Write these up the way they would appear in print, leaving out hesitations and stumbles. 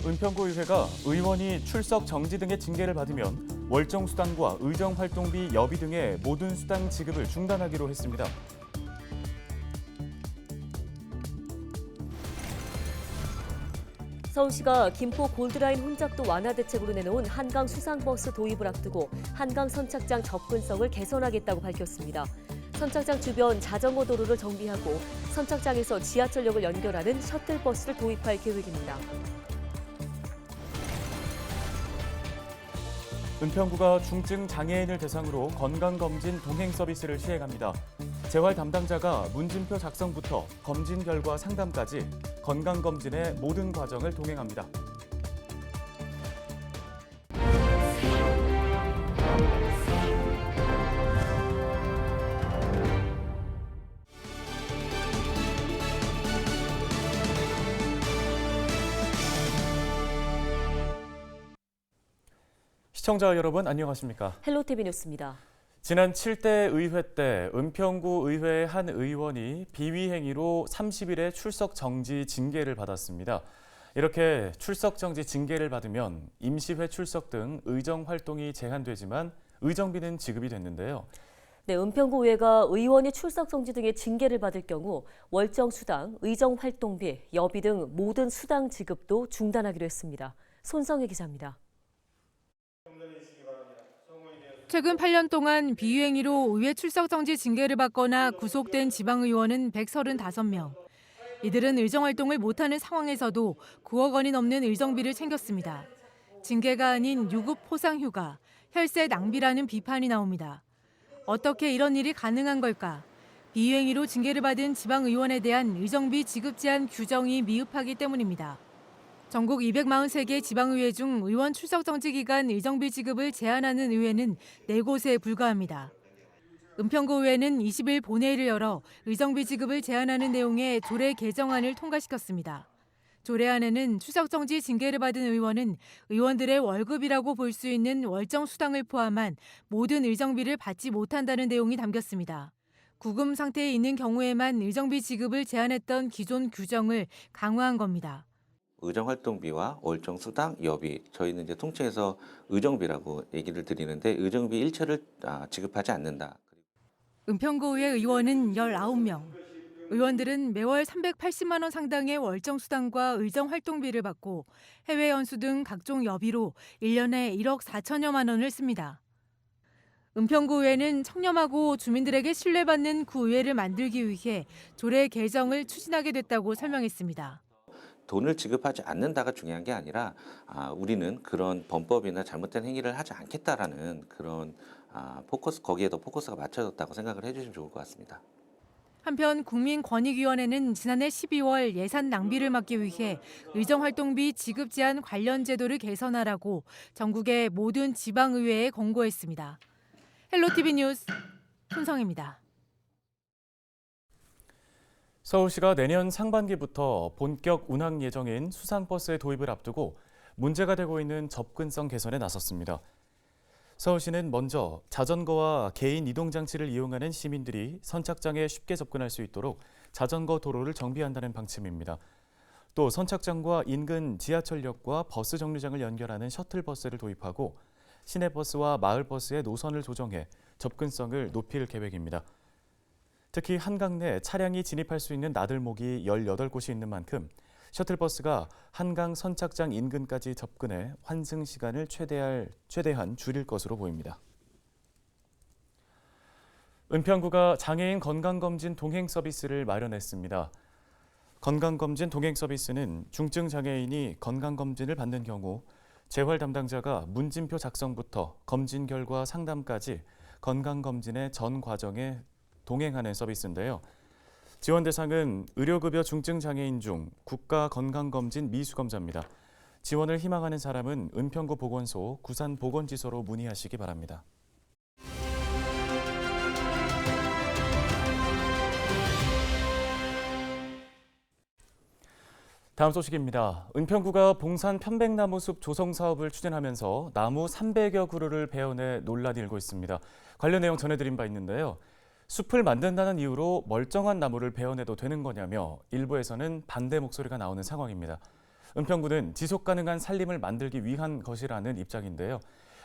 은평구의회가 의원이 출석 정지 등의 징계를 받으면 월정 수당과 의정 활동비 여비 등의 모든 수당 지급을 중단하기로 했습니다. 서울시가 김포 골드라인 혼잡도 완화 대책으로 내놓은 한강 수상버스 도입을 앞두고 한강 선착장 접근성을 개선하겠다고 밝혔습니다. 선착장 주변 자전거 도로를 정비하고 선착장에서 지하철역을 연결하는 셔틀버스를 도입할 계획입니다. 은평구가 중증 장애인을 대상으로 건강검진 동행 서비스를 시행합니다. 재활 담당자가 문진표 작성부터 검진 결과 상담까지 건강검진의 모든 과정을 동행합니다. 시청자 여러분 안녕하십니까? 헬로티비 뉴스입니다. 지난 7대 의회 때 은평구 의회의 한 의원이 비위 행위로 30일의 출석 정지 징계를 받았습니다. 이렇게 출석 정지 징계를 받으면 임시회 출석 등 의정 활동이 제한되지만 의정비는 지급이 됐는데요. 네, 은평구 의회가 의원이 출석 정지 등의 징계를 받을 경우 월정 수당, 의정 활동비, 여비 등 모든 수당 지급도 중단하기로 했습니다. 손성혜 기자입니다. 최근 8년 동안 비유행위로 의회 출석 정지 징계를 받거나 구속된 지방의원은 135명. 이들은 의정활동을 못하는 상황에서도 9억 원이 넘는 의정비를 챙겼습니다. 징계가 아닌 유급 포상휴가, 혈세 낭비라는 비판이 나옵니다. 어떻게 이런 일이 가능한 걸까? 비유행위로 징계를 받은 지방의원에 대한 의정비 지급 제한 규정이 미흡하기 때문입니다. 전국 243개 지방의회 중 의원 출석 정지 기간 의정비 지급을 제한하는 의회는 4곳에 불과합니다. 은평구의회는 20일 본회의를 열어 의정비 지급을 제한하는 내용의 조례 개정안을 통과시켰습니다. 조례안에는 출석 정지 징계를 받은 의원은 의원들의 월급이라고 볼 수 있는 월정 수당을 포함한 모든 의정비를 받지 못한다는 내용이 담겼습니다. 구금 상태에 있는 경우에만 의정비 지급을 제한했던 기존 규정을 강화한 겁니다. 의정활동비와 월정수당, 여비, 저희는 이제 통칭해서 의정비라고 얘기를 드리는데 의정비 일체를 지급하지 않는다. 은평구의회 의원은 19명. 의원들은 매월 380만 원 상당의 월정수당과 의정활동비를 받고 해외 연수 등 각종 여비로 1년에 1억 4천여만 원을 씁니다. 은평구의회는 청렴하고 주민들에게 신뢰받는 구의회를 만들기 위해 조례 개정을 추진하게 됐다고 설명했습니다. 돈을 지급하지 않는다가 중요한 게 아니라 우리는 그런 범법이나 잘못된 행위를 하지 않겠다라는 그런 거기에도 포커스가 맞춰졌다고 생각을 해주시면 좋을 것 같습니다. 한편 국민권익위원회는 지난해 12월 예산 낭비를 막기 위해 의정활동비 지급 제한 관련 제도를 개선하라고 전국의 모든 지방의회에 권고했습니다. 헬로티비 뉴스 손성입니다. 서울시가 내년 상반기부터 본격 운항 예정인 수상버스의 도입을 앞두고 문제가 되고 있는 접근성 개선에 나섰습니다. 서울시는 먼저 자전거와 개인 이동장치를 이용하는 시민들이 선착장에 쉽게 접근할 수 있도록 자전거 도로를 정비한다는 방침입니다. 또 선착장과 인근 지하철역과 버스 정류장을 연결하는 셔틀버스를 도입하고 시내버스와 마을버스의 노선을 조정해 접근성을 높일 계획입니다. 특히 한강 내 차량이 진입할 수 있는 나들목이 18곳이 있는 만큼 셔틀버스가 한강 선착장 인근까지 접근해 환승 시간을 최대한 줄일 것으로 보입니다. 은평구가 장애인 건강검진 동행 서비스를 마련했습니다. 건강검진 동행 서비스는 중증 장애인이 건강검진을 받는 경우 재활 담당자가 문진표 작성부터 검진 결과 상담까지 건강검진의 전 과정에 동행하는 서비스인데요. 지원 대상은 의료급여 중증 장애인 중 국가건강검진 미수검자입니다. 지원을 희망하는 사람은 은평구 보건소 구산보건지소로 문의하시기 바랍니다. 다음 소식입니다. 은평구가 봉산 편백나무 숲 조성 사업을 추진하면서 나무 300여 그루를 베어내 논란이 일고 있습니다. 관련 내용 전해드린 바 있는데요. 숲을 만든다는 이유로 멀쩡한 나무를 베어내도 되는 거냐며 일부에서는 반대 목소리가 나오는 상황입니다. 은평구는 지속 가능한 산림을 만들기 위한 것이라는 입장인데요.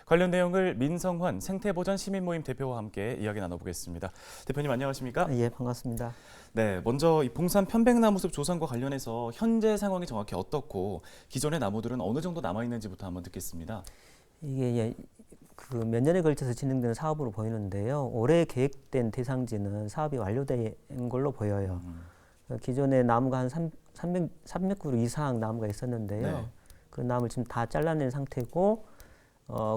관련 내용을 민성환 생태보전 시민모임 대표와 함께 이야기 나눠보겠습니다. 대표님 안녕하십니까? 예, 반갑습니다. 네, 먼저 이 봉산 편백나무숲 조성과 관련해서 현재 상황이 정확히 어떻고 기존의 나무들은 어느 정도 남아 있는지부터 한번 듣겠습니다. 이게 그 몇 년에 걸쳐서 진행되는 사업으로 보이는데요. 올해 계획된 대상지는 사업이 완료된 걸로 보여요. 기존에 나무가 한 300그루 이상 나무가 있었는데요. 네. 그 나무를 지금 다 잘라낸 상태고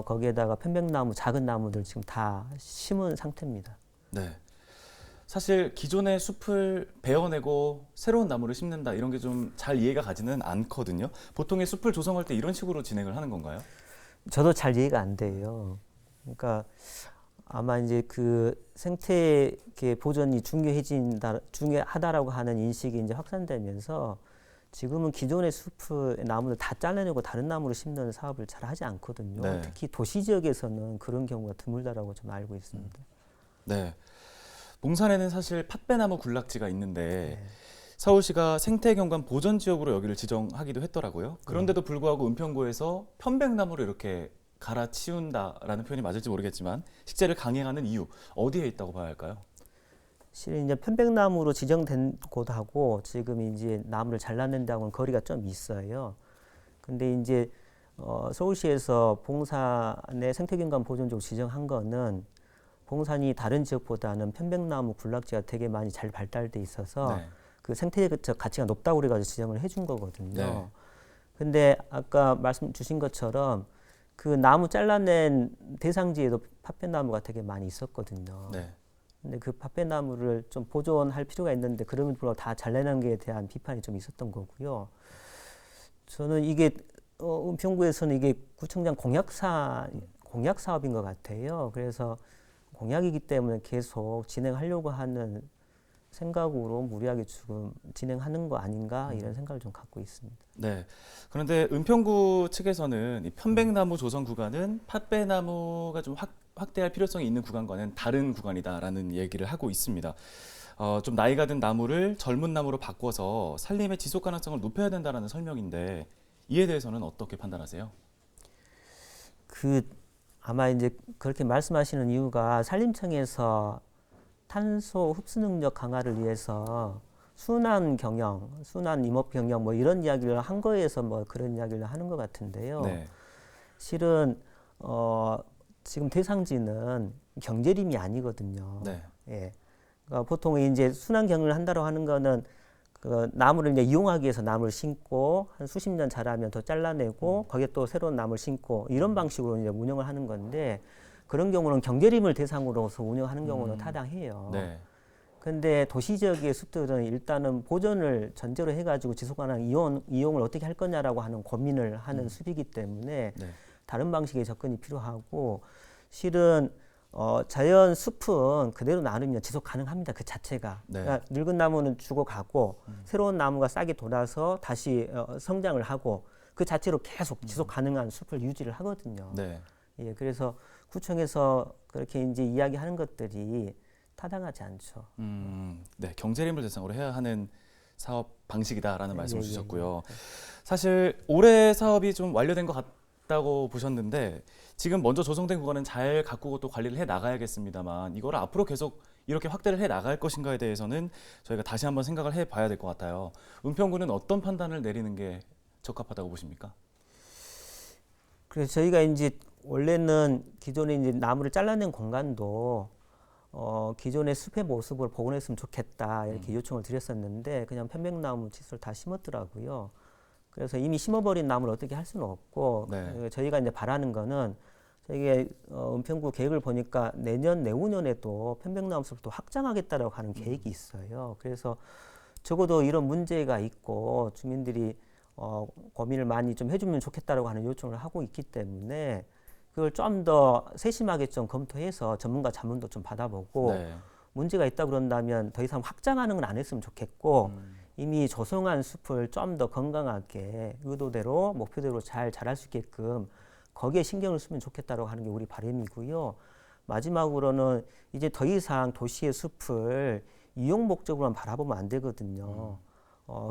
거기에다가 편백나무, 작은 나무들 지금 다 심은 상태입니다. 네. 사실 기존의 숲을 베어내고 새로운 나무를 심는다 이런 게 좀 잘 이해가 가지는 않거든요. 보통의 숲을 조성할 때 이런 식으로 진행을 하는 건가요? 저도 잘 이해가 안 돼요. 그러니까 아마 이제 그 생태계 보존이 중요하다라고 하는 인식이 이제 확산되면서 지금은 기존의 숲의 나무를 다 잘라내고 다른 나무를 심는 사업을 잘 하지 않거든요. 네. 특히 도시 지역에서는 그런 경우가 드물다라고 좀 알고 있습니다. 네. 봉산에는 사실 팥배나무 군락지가 있는데 네. 서울시가 생태경관 보전 지역으로 여기를 지정하기도 했더라고요. 그런데도 불구하고 은평구에서 편백나무를 이렇게 갈아치운다라는 표현이 맞을지 모르겠지만 식재를 강행하는 이유 어디에 있다고 봐야 할까요? 실은 이제 편백나무로 지정된 곳하고 지금 이제 나무를 잘라낸 데하고는 거리가 좀 있어요. 근데 이제 서울시에서 봉산의 생태경관 보존지로 지정한 거는 봉산이 다른 지역보다는 편백나무 군락지가 되게 많이 잘 발달돼 있어서 네. 그 생태적 가치가 높다고 그래가지고 지정을 해준 거거든요. 네. 근데 아까 말씀 주신 것처럼 그 나무 잘라낸 대상지에도 팥배나무가 되게 많이 있었거든요. 네. 근데 그 팥배나무를 좀 보존할 필요가 있는데 그럼에도 불구하고 다 잘라낸 것에 대한 비판이 좀 있었던 거고요. 저는 이게 은평구에서는 이게 구청장 공약 사업인 것 같아요. 그래서 공약이기 때문에 계속 진행하려고 하는 생각으로 무리하게 지금 진행하는 거 아닌가 이런 생각을 좀 갖고 있습니다. 네. 그런데 은평구 측에서는 이 편백나무 조성 구간은 팥배나무가 좀 확대할 필요성이 있는 구간과는 다른 구간이다라는 얘기를 하고 있습니다. 좀 나이가 든 나무를 젊은 나무로 바꿔서 산림의 지속 가능성을 높여야 된다라는 설명인데 이에 대해서는 어떻게 판단하세요? 아마 이제 그렇게 말씀하시는 이유가 산림청에서 탄소 흡수 능력 강화를 위해서 순환 경영, 순환 임업 경영 뭐 이런 이야기를 한 거에서 뭐 그런 이야기를 하는 것 같은데요. 네. 실은 지금 대상지는 경제림이 아니거든요. 네. 예. 그러니까 보통 이제 순환 경영을 한다고 하는 거는 그 나무를 이제 이용하기 위해서 나무를 심고 한 수십 년 자라면 더 잘라내고 거기에 또 새로운 나무를 심고 이런 방식으로 이제 운영을 하는 건데 그런 경우는 경제림을 대상으로서 운영하는 경우는 타당해요. 네. 근데 도시 지역의 숲들은 일단은 보존을 전제로 해가지고 지속 가능한 이용을 어떻게 할 거냐라고 하는 고민을 하는 숲이기 때문에 네. 다른 방식의 접근이 필요하고 실은 자연 숲은 그대로 놔두면 지속 가능합니다. 그 자체가. 네. 그러니까 늙은 나무는 죽어가고 새로운 나무가 싹이 돋아서 다시 성장을 하고 그 자체로 계속 지속 가능한 숲을 유지를 하거든요. 네. 예, 그래서 구청에서 그렇게 이제 이야기하는 것들이 타당하지 않죠. 네, 경제림을 대상으로 해야 하는 사업 방식이다라는 말씀을 예, 예, 주셨고요. 사실 올해 사업이 좀 완료된 것 같다고 보셨는데 지금 먼저 조성된 구간은 잘 가꾸고 또 관리를 해 나가야겠습니다만 이걸 앞으로 계속 이렇게 확대를 해 나갈 것인가에 대해서는 저희가 다시 한번 생각을 해봐야 될 것 같아요. 은평구는 어떤 판단을 내리는 게 적합하다고 보십니까? 그래서 저희가 이제 원래는 기존에 이제 나무를 잘라낸 공간도 기존의 숲의 모습을 복원했으면 좋겠다 이렇게 요청을 드렸었는데 그냥 편백나무 치수를 다 심었더라고요. 그래서 이미 심어버린 나무를 어떻게 할 수는 없고 네. 저희가 이제 바라는 거는 저희가 은평구 계획을 보니까 내년 내후년에도 편백나무 숲을 또 확장하겠다라고 하는 계획이 있어요. 그래서 적어도 이런 문제가 있고 주민들이 고민을 많이 좀 해주면 좋겠다라고 하는 요청을 하고 있기 때문에 그걸 좀 더 세심하게 좀 검토해서 전문가 자문도 좀 받아보고 네. 문제가 있다 그런다면 더 이상 확장하는 건 안 했으면 좋겠고 이미 조성한 숲을 좀 더 건강하게 의도대로 목표대로 잘 자랄 수 있게끔 거기에 신경을 쓰면 좋겠다라고 하는 게 우리 바람이고요. 마지막으로는 이제 더 이상 도시의 숲을 이용 목적으로만 바라보면 안 되거든요.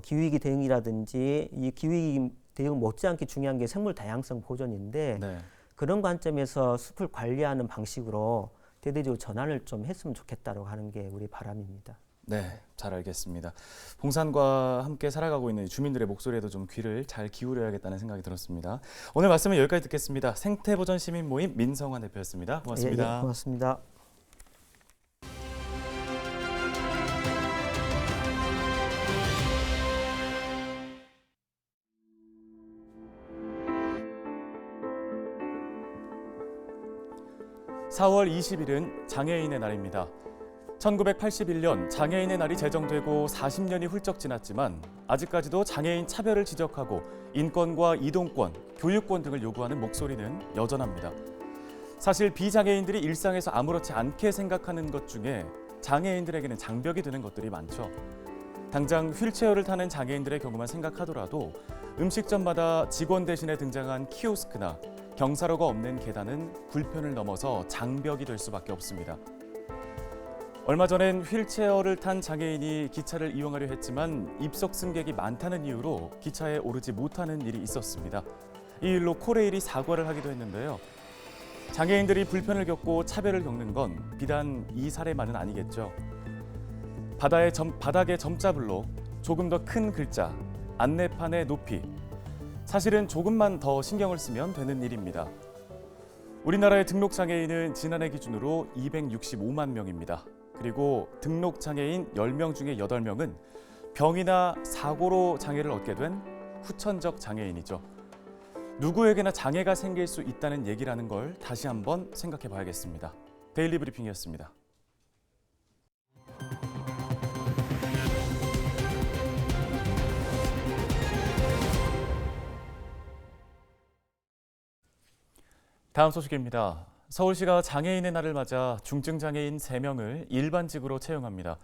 기후위기 대응이라든지 이 기후위기 대응 못지않게 중요한 게 생물 다양성 보존인데 네. 그런 관점에서 숲을 관리하는 방식으로 대대적으로 전환을 좀 했으면 좋겠다고 하는 게 우리 바람입니다. 네, 잘 알겠습니다. 봉산과 함께 살아가고 있는 주민들의 목소리에도 좀 귀를 잘 기울여야겠다는 생각이 들었습니다. 오늘 말씀은 여기까지 듣겠습니다. 생태보전 시민 모임 민성환 대표였습니다. 고맙습니다. 고맙습니다. (4월 20일은) 장애인의 날입니다. 1981년 장애인의 날이 제정되고 40년이 훌쩍 지났지만 아직까지도 장애인 차별을 지적하고 인권과 이동권, 교육권 등을 요구하는 목소리는 여전합니다. 사실 비장애인들이 일상에서 아무렇지 않게 생각하는 것 중에 장애인들에게는 장벽이 되는 것들이 많죠. 당장 휠체어를 타는 장애인들의 경우만 생각하더라도 음식점마다 직원 대신에 등장한 키오스크나 경사로가 없는 계단은 불편을 넘어서 장벽이 될 수밖에 없습니다. 얼마 전엔 휠체어를 탄 장애인이 기차를 이용하려 했지만 입석 승객이 많다는 이유로 기차에 오르지 못하는 일이 있었습니다. 이 일로 코레일이 사과를 하기도 했는데요. 장애인들이 불편을 겪고 차별을 겪는 건 비단 이 사례만은 아니겠죠. 바닥에 점자블록, 조금 더 큰 글자, 안내판의 높이. 사실은 조금만 더 신경을 쓰면 되는 일입니다. 우리나라의 등록장애인은 지난해 기준으로 265만 명입니다. 그리고 등록장애인 10명 중에 8명은 병이나 사고로 장애를 얻게 된 후천적 장애인이죠. 누구에게나 장애가 생길 수 있다는 얘기라는 걸 다시 한번 생각해 봐야겠습니다. 데일리 브리핑이었습니다. 다음 소식입니다. 서울시가 장애인의 날을 맞아 중증장애인 3명을 일반직으로 채용합니다.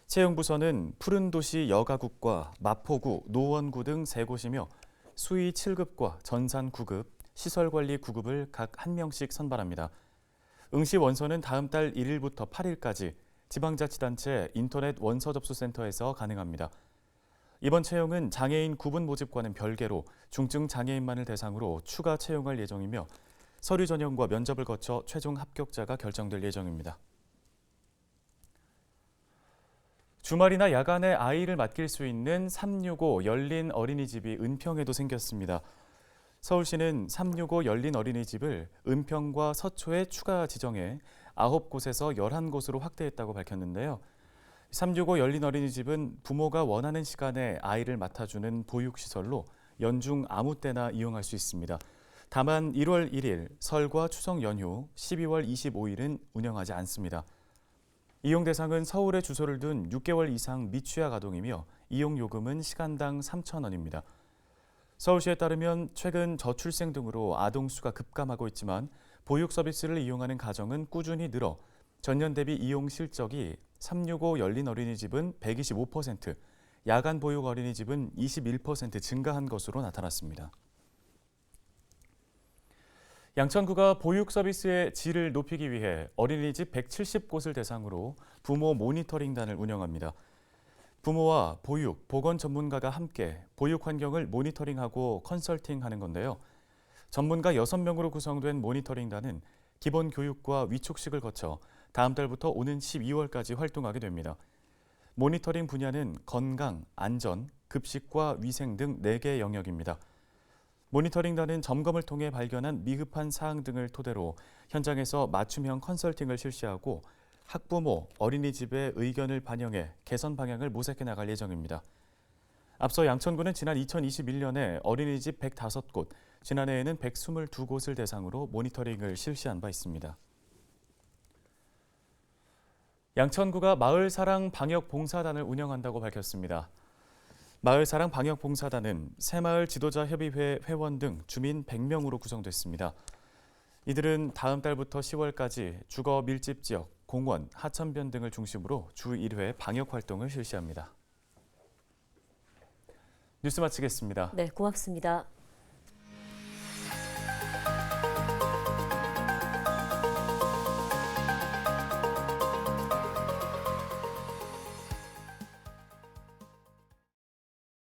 채용부서는 푸른도시 여가국과 마포구, 노원구 등 3곳이며 수의 7급과 전산 9급, 시설관리 9급을 각 1명씩 선발합니다. 응시 원서는 다음 달 1일부터 8일까지 지방자치단체 인터넷 원서 접수센터에서 가능합니다. 이번 채용은 장애인 구분 모집과는 별개로 중증 장애인만을 대상으로 추가 채용할 예정이며 서류 전형과 면접을 거쳐 최종 합격자가 결정될 예정입니다. 주말이나 야간에 아이를 맡길 수 있는 365 열린 어린이집이 은평에도 생겼습니다. 서울시는 365 열린 어린이집을 은평과 서초에 추가 지정해 9곳에서 11곳으로 확대했다고 밝혔는데요. 365 열린 어린이집은 부모가 원하는 시간에 아이를 맡아주는 보육시설로 연중 아무 때나 이용할 수 있습니다. 다만 1월 1일 설과 추석 연휴, 12월 25일은 운영하지 않습니다. 이용 대상은 서울에 주소를 둔 6개월 이상 미취학 아동이며 이용 요금은 시간당 3,000원입니다. 서울시에 따르면 최근 저출생 등으로 아동 수가 급감하고 있지만 보육 서비스를 이용하는 가정은 꾸준히 늘어 전년 대비 이용 실적이 365 열린 어린이집은 125%, 야간 보육 어린이집은 21% 증가한 것으로 나타났습니다. 양천구가 보육 서비스의 질을 높이기 위해 어린이집 170곳을 대상으로 부모 모니터링단을 운영합니다. 부모와 보육, 보건 전문가가 함께 보육 환경을 모니터링하고 컨설팅하는 건데요. 전문가 6명으로 구성된 모니터링단은 기본 교육과 위촉식을 거쳐 다음 달부터 오는 12월까지 활동하게 됩니다. 모니터링 분야는 건강, 안전, 급식과 위생 등 4개 영역입니다. 모니터링단은 점검을 통해 발견한 미흡한 사항 등을 토대로 현장에서 맞춤형 컨설팅을 실시하고 학부모, 어린이집의 의견을 반영해 개선 방향을 모색해 나갈 예정입니다. 앞서 양천구는 지난 2021년에 어린이집 105곳, 지난해에는 122곳을 대상으로 모니터링을 실시한 바 있습니다. 양천구가 마을사랑 방역봉사단을 운영한다고 밝혔습니다. 마을사랑 방역봉사단은 새마을 지도자협의회 회원 등 주민 100명으로 구성됐습니다. 이들은 다음 달부터 10월까지 주거 밀집 지역, 공원, 하천변 등을 중심으로 주 1회 방역 활동을 실시합니다. 뉴스 마치겠습니다. 네, 고맙습니다.